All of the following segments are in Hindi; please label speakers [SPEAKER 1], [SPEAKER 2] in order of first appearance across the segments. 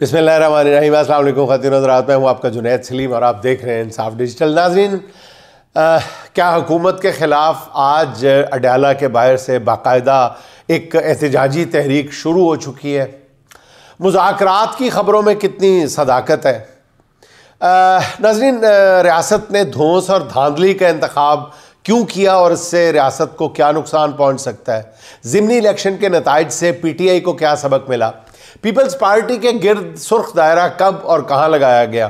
[SPEAKER 1] बिस्मिल्लाहिर्रहमानिर्रहीम। अस्सलाम वालेकुम ख़वातीन और हज़रात, मैं हूँ आपका जुनैद सलीम और आप देख रहे हैं इंसाफ डिजिटल। नाज़रीन, क्या हुकूमत के ख़िलाफ़ आज अडयाला के बाहर से बाकायदा एक एहतजाजी तहरीक शुरू हो चुकी है? मुज़ाकरात की ख़बरों में कितनी सदाकत है? नाज़रीन, रियासत ने धौंस और धांधली का इंतखाब क्यों किया और इससे रियासत को क्या नुकसान पहुँच सकता है? ज़िमनी इलेक्शन के नताइज से PTI को क्या सबक मिला? पीपल्स पार्टी के गिर्द सुर्ख दायरा कब और कहाँ लगाया गया?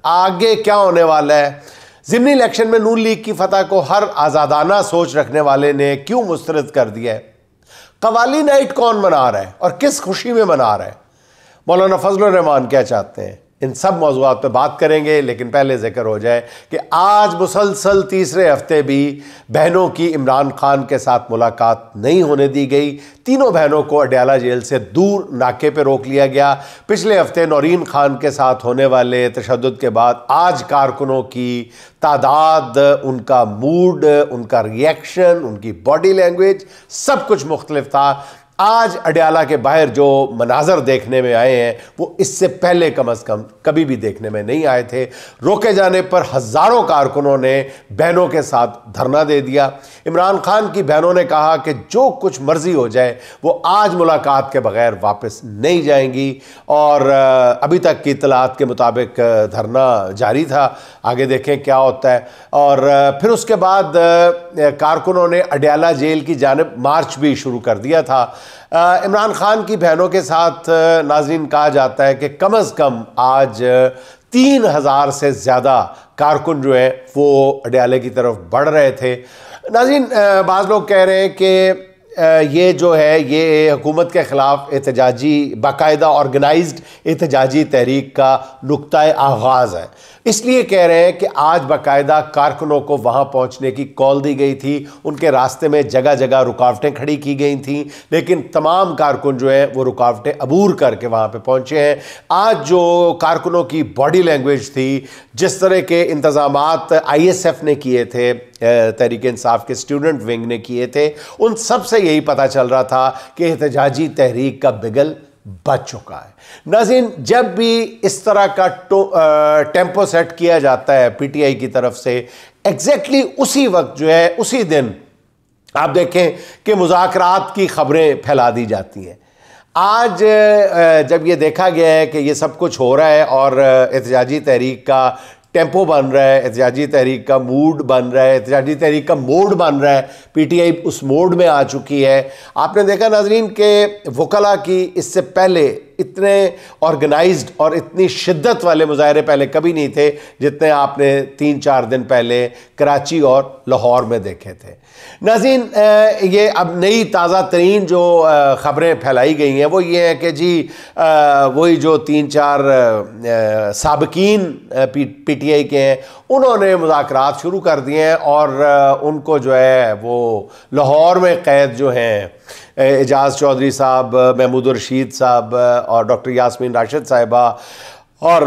[SPEAKER 1] आगे क्या होने वाला है? ज़िमनी इलेक्शन में नून लीग की फतह को हर आज़ादाना सोच रखने वाले ने क्यों मुस्तरद कर दिया है? कवाली नाइट कौन मना रहा है और किस खुशी में मना रहा है? मौलाना फजलुर रहमान क्या चाहते हैं? इन सब मौज़ूआत पे बात करेंगे, लेकिन पहले जिक्र हो जाए कि आज मुसलसल तीसरे हफ्ते भी बहनों की इमरान खान के साथ मुलाकात नहीं होने दी गई। तीनों बहनों को अडयाला जेल से दूर नाके पे रोक लिया गया। पिछले हफ्ते नौरीन खान के साथ होने वाले तशद्दुद के बाद आज कारकुनों की तादाद, उनका मूड, उनका रिएक्शन, उनकी बॉडी लैंग्वेज सब कुछ मुख्तलिफ था। आज अडयाला के बाहर जो मनाजर देखने में आए हैं वो इससे पहले कम अज़ कम कभी भी देखने में नहीं आए थे। रोके जाने पर हज़ारों कारकुनों ने बहनों के साथ धरना दे दिया। इमरान खान की बहनों ने कहा कि जो कुछ मर्जी हो जाए वो आज मुलाकात के बगैर वापस नहीं जाएंगी और अभी तक की इत्तलात के मुताबिक धरना जारी था। आगे देखें क्या होता है। और फिर उसके बाद कारकुनों ने अडयाला जेल की जानिब मार्च भी शुरू कर दिया था। इमरान खान की बहनों के साथ नाज़रीन कहा जाता है कि कम अज़ कम आज 3000 से ज़्यादा कारकुन जो है वो अडयाले की तरफ बढ़ रहे थे। नाज़रीन, बाज़ लोग कह रहे हैं कि ये जो है ये हुकूमत के ख़िलाफ़ एहतजाजी बाकायदा ऑर्गेनाइज्ड एहतजाजी तहरीक का नुक्ता आगाज़ है। इसलिए कह रहे हैं कि आज बाकायदा कारकुनों को वहाँ पहुँचने की कॉल दी गई थी। उनके रास्ते में जगह जगह रुकावटें खड़ी की गई थीं, लेकिन तमाम कारकुन जो है वो रुकावटें अबूर करके वहाँ पे पहुँचे हैं। आज जो कारकुनों की बॉडी लैंग्वेज थी, जिस तरह के इंतज़ामात ISF ने किए थे, तहरीक इंसाफ के स्टूडेंट विंग ने किए थे, उन सब से यही पता चल रहा था कि एहतजाजी तहरीक का बिगल बच चुका है। नाज़रीन, जब भी इस तरह का टेम्पो सेट किया जाता है PTI की तरफ से, एग्जैक्टली उसी वक्त जो है उसी दिन आप देखें कि मुज़ाकरात की खबरें फैला दी जाती हैं। आज जब ये देखा गया है कि ये सब कुछ हो रहा है और एहतजाजी तहरीक का टेम्पो बन रहा है, एहतजाजी तहरीक का मूड बन रहा है, एहतजाजी तहरीक का मोड बन रहा है, PTI उस मोड में आ चुकी है। आपने देखा नाज़रीन के वकला की इससे पहले इतने ऑर्गेनाइज्ड और इतनी शिद्दत वाले मुजाहरे पहले कभी नहीं थे जितने आपने 3-4 दिन पहले कराची और लाहौर में देखे थे। नाज़रीन, ये अब नई ताज़ा तरीन जो ख़बरें फैलाई गई हैं वो ये है कि जी वही जो 3-4 साबकीन PTI के हैं उन्होंने मुज़ाकरात शुरू कर दिए हैं और उनको जो है वो लाहौर में क़ैद जो हैं एजाज़ चौधरी साहब, महमूद रशीद साहब और डॉक्टर यास्मीन राशिद साहिबा और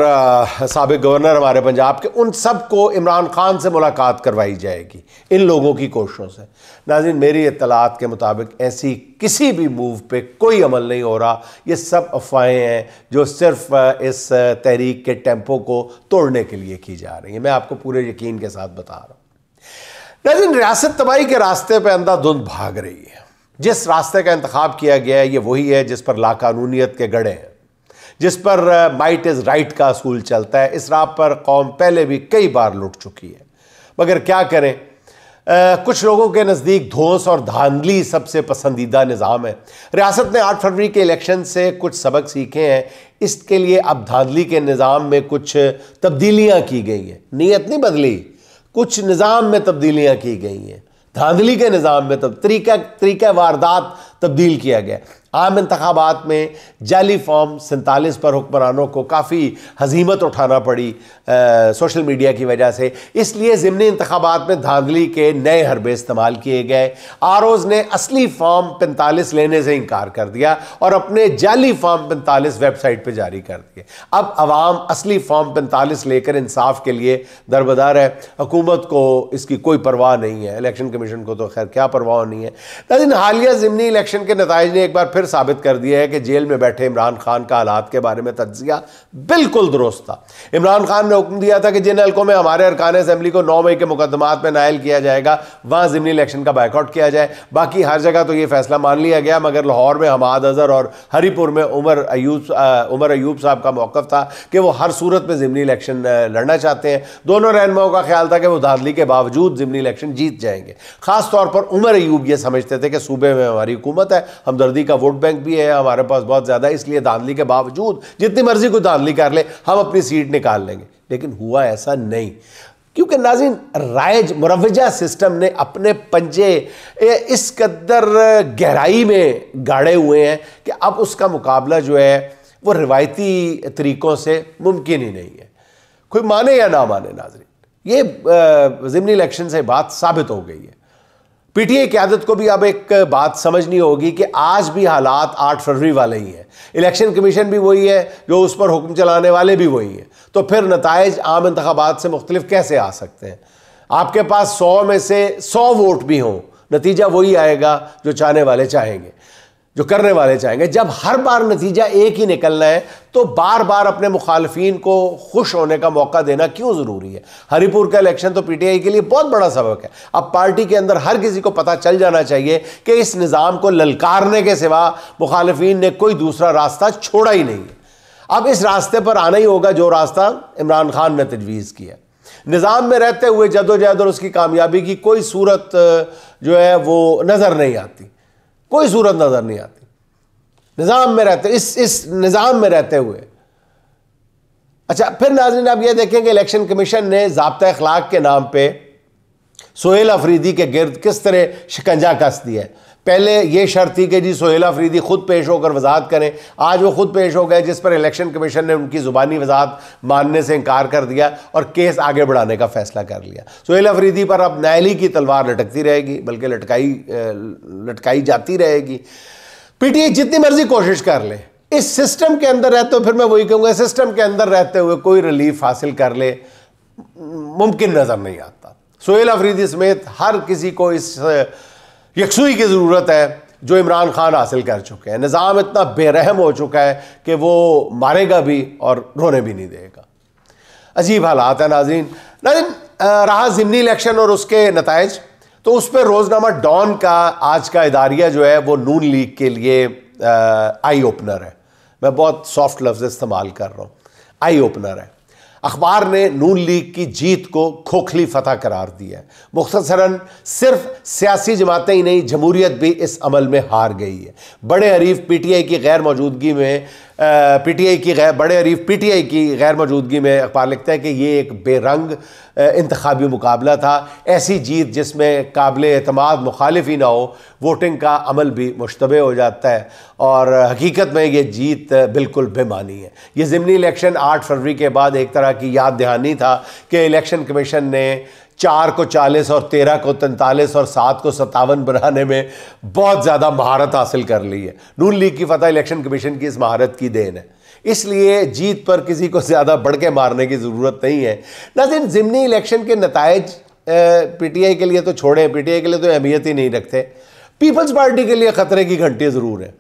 [SPEAKER 1] साबिक़ गवर्नर हमारे पंजाब के, उन सब को इमरान खान से मुलाकात करवाई जाएगी इन लोगों की कोशिशों से। नाज़रीन, मेरी इत्तलात के मुताबिक ऐसी किसी भी मूव पे कोई अमल नहीं हो रहा। ये सब अफवाहें हैं जो सिर्फ इस तहरीक के टेम्पो को तोड़ने के लिए की जा रही हैं। मैं आपको पूरे यकीन के साथ बता रहा हूँ। नाज़रीन, रियासत तबाही के रास्ते पर अंधाधुंध भाग रही है। जिस रास्ते का इंतखाब किया गया है ये वही है जिस पर लाकानूनियत के गड़े हैं, जिस पर माइट इज़ राइट का असूल चलता है। इस राह पर कौम पहले भी कई बार लुट चुकी है, मगर क्या करें, कुछ लोगों के नज़दीक धौंस और धांधली सबसे पसंदीदा निज़ाम है। रियासत ने 8 फरवरी के इलेक्शन से कुछ सबक सीखे हैं। इसके लिए अब धांधली के निज़ाम में कुछ तब्दीलियाँ की गई हैं। नीयत नहीं बदली, कुछ निज़ाम में तब्दीलियाँ की गई हैं। धांधली के निज़ाम में तब तरीका वारदात तब्दील किया गया। आम इंतखाबात में जाली फॉर्म 47 पर हुक्मरानों को काफ़ी हजीमत उठाना पड़ी सोशल मीडिया की वजह से। इसलिए ज़िमनी इंतखाबात में धांधली के नए हरबे इस्तेमाल किए गए। आरओज़ ने असली फॉर्म 45 लेने से इनकार कर दिया और अपने जाली फॉर्म 45 वेबसाइट पर जारी कर दिए। अब अवाम असली फॉर्म 45 लेकर इंसाफ के लिए दरबदर है। हुकूमत को इसकी कोई परवाह नहीं है, इलेक्शन कमीशन को तो खैर क्या परवाह नहीं है। लेकिन हालिया ज़िमनी इलेक्शन इलेक्शन के नताइज ने एक बार फिर साबित कर दिया है कि जेल में बैठे इमरान खान का हालात के बारे में तज्जिया बिल्कुल दुरुस्त था। इमरान खान ने हुक्म दिया था कि जिन हल्कों में हमारे अरकान असेंबली को 9 मई के मुकदमात में नायल किया जाएगा वहां ज़िमनी इलेक्शन का बायकॉट किया जाए। बाकी हर जगह तो ये फैसला मान लिया गया, मगर लाहौर में हमाद अजहर और हरीपुर में उमर अयूब साहब का मौक़िफ़ था कि वो हर सूरत में ज़िमनी इलेक्शन लड़ना चाहते हैं। दोनों रहनुमाओं का ख्याल था कि वो धांधली के बावजूद ज़िमनी इलेक्शन जीत जाएंगे। खास तौर पर उमर अयूब ये समझते थे कि सूबे में हमारी हुकूमत है, हमदर्दी का वोट बैंक भी है हमारे पास बहुत ज़्यादा, इसलिए धांधली के बावजूद जितनी मर्जी कोई धांधली कर ले हम अपनी सीट निकाल लेंगे। लेकिन हुआ ऐसा नहीं, क्योंकि नाज़रीन राइज मुरवजा सिस्टम ने अपने पंजे इस कदर गहराई में गाड़े हुए हैं कि अब उसका मुकाबला जो है वो रिवायती तरीक़ों से मुमकिन ही नहीं है, कोई माने या ना माने। नाज़रीन ये ज़िमनी इलेक्शन से बात साबित हो गई है। पीटीआई क़यादत को भी अब एक बात समझनी होगी कि आज भी हालात 8 फरवरी वाले ही हैं, इलेक्शन कमीशन भी वही है, जो उस पर हुक्म चलाने वाले भी वही हैं, तो फिर नताइज आम इंतखाबात से मुख्तलिफ कैसे आ सकते हैं? आपके पास 100 में से 100 वोट भी हों, नतीजा वही आएगा जो चाहने वाले चाहेंगे, जो करने वाले चाहेंगे। जब हर बार नतीजा एक ही निकलना है तो बार बार अपने मुखालफीन को खुश होने का मौका देना क्यों ज़रूरी है? हरीपुर का इलेक्शन तो पीटीआई के लिए बहुत बड़ा सबक है। अब पार्टी के अंदर हर किसी को पता चल जाना चाहिए कि इस निज़ाम को ललकारने के सिवा मुखालफीन ने कोई दूसरा रास्ता छोड़ा ही नहीं है। अब इस रास्ते पर आना ही होगा जो रास्ता इमरान खान ने तजवीज़ किया। निज़ाम में रहते हुए जदोजहद और उसकी कामयाबी की कोई सूरत जो है वो नज़र नहीं आती, कोई सूरत नजर नहीं आती। निज़ाम में रहते इस निज़ाम में रहते हुए। अच्छा, फिर नाज़रीन आप ये देखें कि इलेक्शन कमीशन ने ज़ाब्ता अखलाक के नाम पे सोहेल अफरीदी के गिर्द किस तरह शिकंजा कस दिया है। पहले ये शर्त थी कि जी सोहेल अफरीदी खुद पेश होकर वजाहत करें, आज वो खुद पेश हो गए, जिस पर इलेक्शन कमीशन ने उनकी ज़ुबानी वजाहत मानने से इनकार कर दिया और केस आगे बढ़ाने का फैसला कर लिया। सोहेल अफरीदी पर अब नायली की तलवार लटकती रहेगी, बल्कि लटकाई जाती रहेगी। पीटीआई जितनी मर्जी कोशिश कर ले, इस सिस्टम के अंदर रहते हुए, फिर मैं वही कहूँगा, सिस्टम के अंदर रहते हुए कोई रिलीफ हासिल कर ले, मुमकिन नज़र नहीं आता। सोहेल अफरीदी समेत हर किसी को इस यकसुई की ज़रूरत है जो इमरान खान हासिल कर चुके हैं। निज़ाम इतना बेरहम हो चुका है कि वो मारेगा भी और रोने भी नहीं देगा। अजीब हालात है नाज़रीन। रहा ज़िमनी इलेक्शन और उसके नताइज, तो उस पर रोज़नामा डॉन का आज का इदारिया जो है वो नून लीग के लिए आई ओपनर है। मैं बहुत सॉफ्ट लफ्ज़ इस्तेमाल कर रहा हूँ, आई ओपनर है। अखबार ने नून लीग की जीत को खोखली फतह करार दिया है। मुख्तसरन सिर्फ सियासी जमातें ही नहीं, जमहूरियत भी इस अमल में हार गई है। बड़े हरीफ पीटीआई की गैर मौजूदगी में पीटीआई की गैर मौजूदगी में अखबार लिखता है कि ये एक बेरंग इंतखाबी मुकाबला था। ऐसी जीत जिसमें काबिल एतमाद मुखालिफ ही ना हो, वोटिंग का अमल भी मुश्तबे हो जाता है और हकीकत में ये जीत बिल्कुल बेमानी है। ये ज़िमनी इलेक्शन 8 फरवरी के बाद एक तरह की याद दहानी था कि इलेक्शन कमीशन ने 4 को 40 और 13 को 43 और 7 को 57 बनाने में बहुत ज़्यादा महारत हासिल कर ली है। नून लीग की फतह इलेक्शन कमीशन की इस महारत की देन है, इसलिए जीत पर किसी को ज़्यादा बढ़ के मारने की ज़रूरत नहीं है। नाज़रीन ज़िमनी इलेक्शन के नताइज पीटीआई के लिए तो छोड़ें, पीटीआई के लिए तो अहमियत ही नहीं रखते, पीपल्स पार्टी के लिए ख़तरे की घंटी ज़रूर है।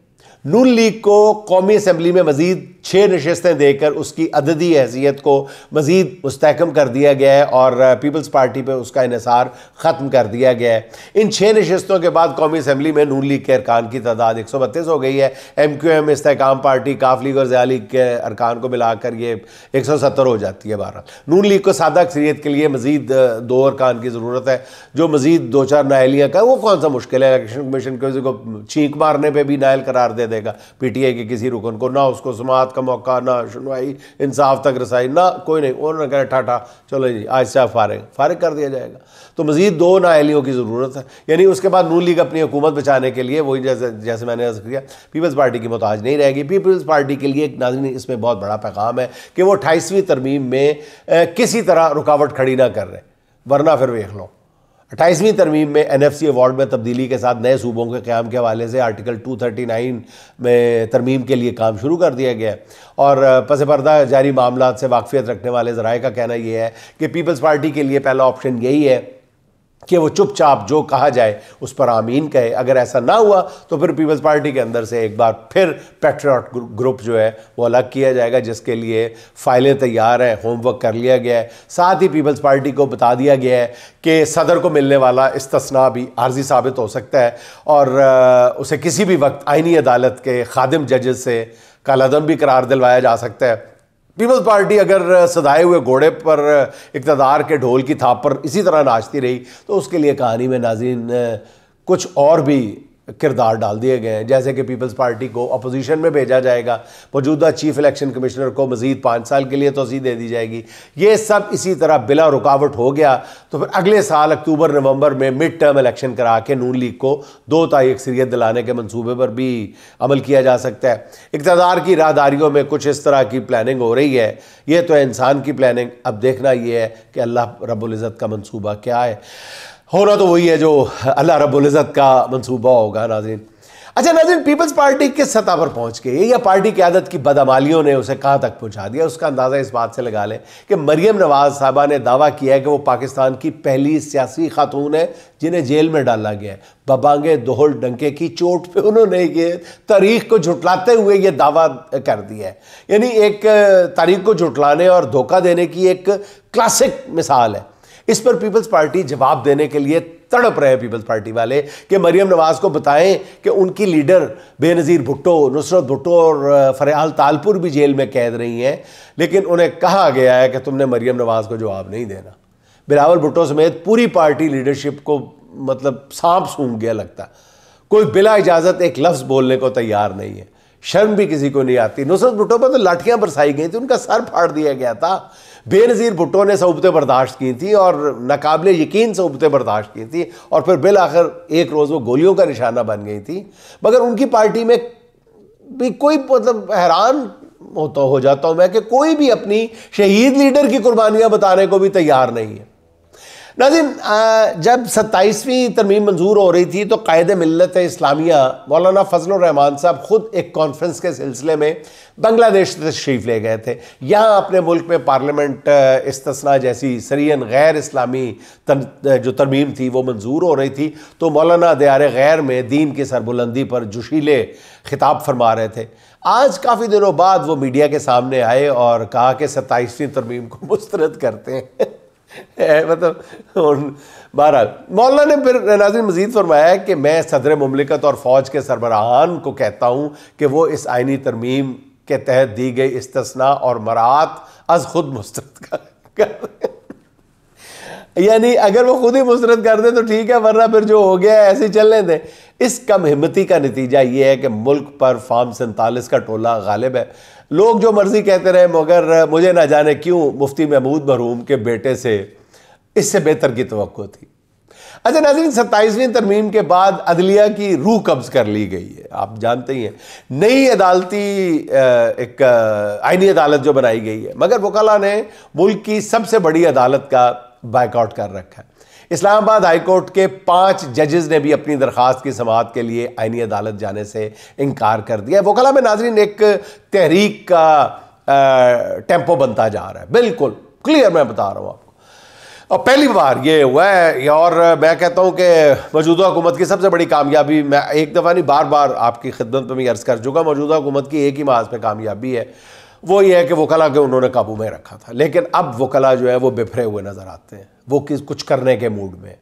[SPEAKER 1] नून लीग को कौमी असम्बली में मज़ीद 6 नशस्तें देकर उसकी अददी हैसियत को मज़ीद मुस्तहकम कर दिया गया है और पीपल्स पार्टी पे उसका इन्हिसार ख़त्म कर दिया गया है। इन 6 नशस्तों के बाद कौमी असम्बली में नून लीग के अरकान की तादाद 132 हो गई है। MQM, इस्तेहकाम पार्टी, काफ लीग और ज़िया लीग के अरकान को मिलाकर ये 170 हो जाती है। बहरहाल नून लीग को सादा अक्सरियत के लिए मज़ीद 2 अरकान की ज़रूरत है, जो मज़ीद 2-4 नायलियाँ का वो कौन सा मुश्किल है। इलेक्शन कमीशन किसी को छींक मारने पर भी नायल करार दे देगा पीटीआई के किसी रुकन को, ना उसको समाअत का मौका, ना सुनवाई, इंसाफ तक रसाई, ना कोई नहीं। उन्होंने कहा ठाठा चलो जी आज से फारिग कर दिया जाएगा। तो मज़ीद 2 नाअहलियों की ज़रूरत है। यानी उसके बाद नून लीग अपनी हुकूमत बचाने के लिए वही जैसे मैंने अर्ज़ किया पीपल्स पार्टी की मोहताज नहीं रहेगी। पीपल्स पार्टी के लिए एक नाज़रीन इसमें बहुत बड़ा पैगाम है कि वो 28वीं तरमीम में किसी तरह रुकावट खड़ी ना कर रहे, वरना फिर देख लो 28वीं तरमीम में NFC अवार्ड में तब्दीली के साथ नए सूबों के क़याम के हवाले से आर्टिकल 239 में तरमीम के लिए काम शुरू कर दिया गया है। और पस पर्दा जारी मामलात से वाकफियत रखने वाले ज़राए का कहना यह है कि पीपल्स पार्टी के लिए पहला ऑप्शन यही है कि वो चुपचाप जो कहा जाए उस पर आमीन कहे। अगर ऐसा ना हुआ तो फिर पीपल्स पार्टी के अंदर से एक बार फिर पैट्रियट ग्रुप जो है वो अलग किया जाएगा, जिसके लिए फाइलें तैयार हैं, होमवर्क कर लिया गया है। साथ ही पीपल्स पार्टी को बता दिया गया है कि सदर को मिलने वाला इस्तिस्ना भी आर्जी साबित हो सकता है और उसे किसी भी वक्त आईनी अदालत के खादिम जजेस से कालादम भी करार दिलवाया जा सकता है। पीपल्स पार्टी अगर सदाए हुए घोड़े पर इक़्तिदार के ढोल की थाप पर इसी तरह नाचती रही तो उसके लिए कहानी में नाज़रीन कुछ और भी किरदार डाल दिए गए हैं, जैसे कि पीपल्स पार्टी को अपोजिशन में भेजा जाएगा, मौजूदा चीफ इलेक्शन कमिश्नर को मज़ीद 5 साल के लिए तोज़ी दे दी जाएगी। ये सब इसी तरह बिला रुकावट हो गया तो फिर अगले साल अक्टूबर नवंबर में मिड टर्म इलेक्शन करा के नून लीग को 2 तारीख अक्सरियत दिलाने के मंसूबे पर भी अमल किया जा सकता है। इक़्तिदार की राहदारियों में कुछ इस तरह की प्लानिंग हो रही है। ये तो है इंसान की प्लानिंग, अब देखना ये है कि अल्लाह रब्बुल इज़्ज़त का मंसूबा क्या है। होना तो वही है जो अल्लाह रब्बुल इज़्ज़त का मंसूबा होगा नाज़रीन। अच्छा नाज़रीन, पीपल्स पार्टी किस सतह पर पहुंच गई या पार्टी क़यादत की बदअमालियों ने उसे कहां तक पहुंचा दिया, उसका अंदाज़ा इस बात से लगा लें कि मरियम नवाज साहबा ने दावा किया है कि वो पाकिस्तान की पहली सियासी खातून है जिन्हें जेल में डाला गया है। बबांगे दोहल डंके की चोट पे उन्होंने ये तारीख को झुटलाते हुए ये दावा कर दिया है। यानी एक तारीख को झुटलाने और धोखा देने की एक क्लासिक मिसाल है। इस पर पीपल्स पार्टी जवाब देने के लिए तड़प रहे पीपल्स पार्टी वाले कि मरियम नवाज को बताएं कि उनकी लीडर बेनज़ीर भुट्टो, नुसरत भुट्टो और फरियाल तालपुर भी जेल में कैद रही हैं, लेकिन उन्हें कहा गया है कि तुमने मरियम नवाज को जवाब नहीं देना। बिलावल भुट्टो समेत पूरी पार्टी लीडरशिप को मतलब सांप सूंघ गया लगता, कोई बिला इजाज़त एक लफ्ज़ बोलने को तैयार नहीं है। शर्म भी किसी को नहीं आती। नुसरत भुट्टो पर तो लाठियां बरसाई गई थी, उनका सर फाड़ दिया गया था। बेनज़ीर भुट्टो ने सऊबतें बर्दाश्त की थी और नाकाबिले यकीन सऊबतें बर्दाश्त की थी और फिर बिल आखिर एक रोज़ वो गोलियों का निशाना बन गई थी। मगर उनकी पार्टी में भी कोई मतलब हैरान हो जाता हूँ मैं कि कोई भी अपनी शहीद लीडर की कुर्बानियाँ बताने को भी तैयार नहीं है। नाज़रीन, जब 27वीं तरमीम मंजूर हो रही थी तो कायद मिल्लत इस्लामिया मौलाना फजलुर रहमान साहब खुद एक कॉन्फ्रेंस के सिलसिले में बांग्लादेश तशरीफ़ ले गए थे। यहाँ अपने मुल्क में पार्लियामेंट इस्तिस्ना जैसी सरीयन गैर इस्लामी जो तरमीम थी वो मंजूर हो रही थी, तो मौलाना दियार गैर में दीन की सरबुलंदी पर जोशीले खिताब फरमा रहे थे। आज काफ़ी दिनों बाद वो मीडिया के सामने आए और कहा कि 27वीं तरमीम को मुस्तरद करते हैं। मतलब बहरहाल मौलाना ने फिर नाज़रीन मज़ीद फरमाया कि मैं सदर मुमलिकत और फ़ौज के सरबराहान को कहता हूँ कि वो इस आइनी तरमीम के तहत दी गई इस्तिस्ना और मरात अज खुद मुस्तरद कर यानी अगर वो खुद ही मुस्तरद कर दे तो ठीक है, वरना फिर जो हो गया ऐसे चलने दें। इस कम हिम्मती का नतीजा ये है कि मुल्क पर फार्म 47 का टोला गालिब है। लोग जो मर्जी कहते रहे, मगर मुझे ना जाने क्यों मुफ्ती महमूद मरहूम के बेटे से इससे बेहतर की तवक्को थी। अच्छा नाज़रीन, 27वीं तरमीम के बाद अदलिया की रूह कब्ज़ कर ली गई है। आप जानते ही हैं नई अदालती एक आइनी अदालत जो बनाई गई है, मगर वकला ने मुल्क की सबसे बड़ी अदालत का बायकॉट कर रखा है। इस्लामाबाद हाई कोर्ट के 5 जजेस ने भी अपनी दरख्वास्त की समाअत के लिए आइनी अदालत जाने से इनकार कर दिया है। वकला में नाज़रीन एक तहरीक का टेम्पो बनता जा रहा है, बिल्कुल क्लियर मैं बता रहा हूँ आपको। और पहली बार ये हुआ है और मैं कहता हूँ कि मौजूदा हुकूमत की सबसे बड़ी कामयाबी, मैं एक दफ़ा नहीं बार बार आपकी खिदमत में भी अर्ज़ कर चुका, मौजूदा हुकूमत की एक ही महाज पे कामयाबी है, वो ये है कि वकला के उन्होंने काबू में रखा था। लेकिन अब वकला जो है वो बिफरे हुए नज़र आते हैं, वो कुछ करने के मूड में।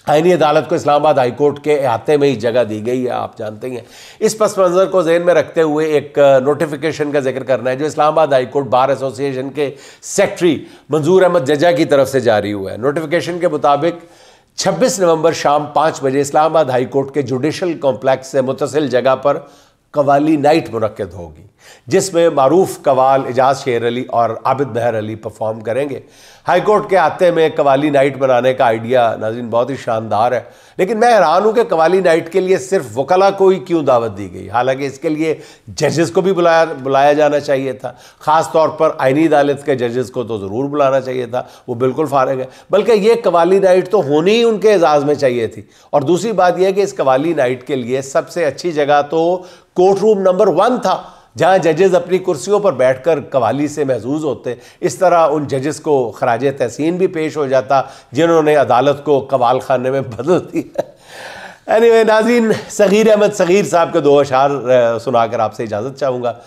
[SPEAKER 1] आइनी अदालत को इस्लामाबाद हाई कोर्ट के अहाते में ही जगह दी गई है, आप जानते हैं। इस पस मंज़र को ज़हन में रखते हुए एक नोटिफिकेशन का जिक्र करना है जो Islamabad high court bar association के सेक्रेटरी मंजूर अहमद जजा की तरफ से जारी हुआ है। नोटिफिकेशन के मुताबिक 26 नवंबर शाम 5 बजे इस्लामाबाद हाई कोर्ट के जुडिशल कॉम्प्लेक्स से मुतसिल जगह पर कवाली नाइट मुनक्किद होगी, जिसमें मारूफ कवाल एजाज शेर अली और आबिद बहर अली परफॉर्म करेंगे। हाईकोर्ट के आते में कवाली नाइट बनाने का आइडिया नाज़रीन बहुत ही शानदार है, लेकिन मैं हैरान हूँ कि कवाली नाइट के लिए सिर्फ वकला को ही क्यों दावत दी गई। हालांकि इसके लिए जजेस को भी बुलाया जाना चाहिए था, ख़ास तौर पर आइनी अदालत के जजेस को तो ज़रूर बुलाना चाहिए था, वो बिल्कुल फारिग है। बल्कि ये कवाली नाइट तो होनी ही उनके एजाज़ में चाहिए थी। और दूसरी बात यह है कि इस कवाली नाइट के लिए सबसे अच्छी जगह तो कोर्ट रूम नंबर 1 था, जहाँ जजेस अपनी कुर्सियों पर बैठकर कवाली से महजूज होते, इस तरह उन जजेस को खराज तहसीन भी पेश हो जाता जिन्होंने अदालत को कवाल खाने में बदल दिया। एनीवे नाज़रीन, सगीर अहमद सगीर साहब के 2 अशार सुनाकर आपसे इजाज़त चाहूँगा।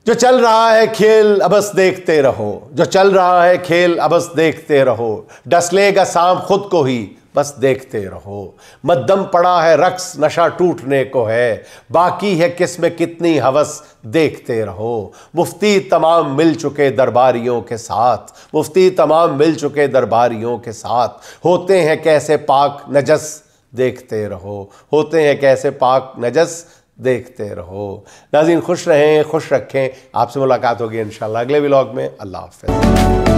[SPEAKER 1] जो चल रहा है खेल अबस देखते रहो, जो चल रहा है खेल अबस देखते रहो, डस लेगा सांप खुद को ही बस देखते रहो। मद्दम पड़ा है रक्स नशा टूटने को है, बाकी है किस्में कितनी हवस देखते रहो। मुफ्ती तमाम मिल चुके दरबारियों के साथ, मुफ्ती तमाम मिल चुके दरबारियों के साथ, होते हैं कैसे पाक नजस देखते रहो, होते हैं कैसे पाक नजस देखते रहो। नाज़रीन खुश रहें, खुश रखें। आपसे मुलाकात होगी इंशाअल्लाह अगले व्लॉग में। अल्लाह हाफ़िज़।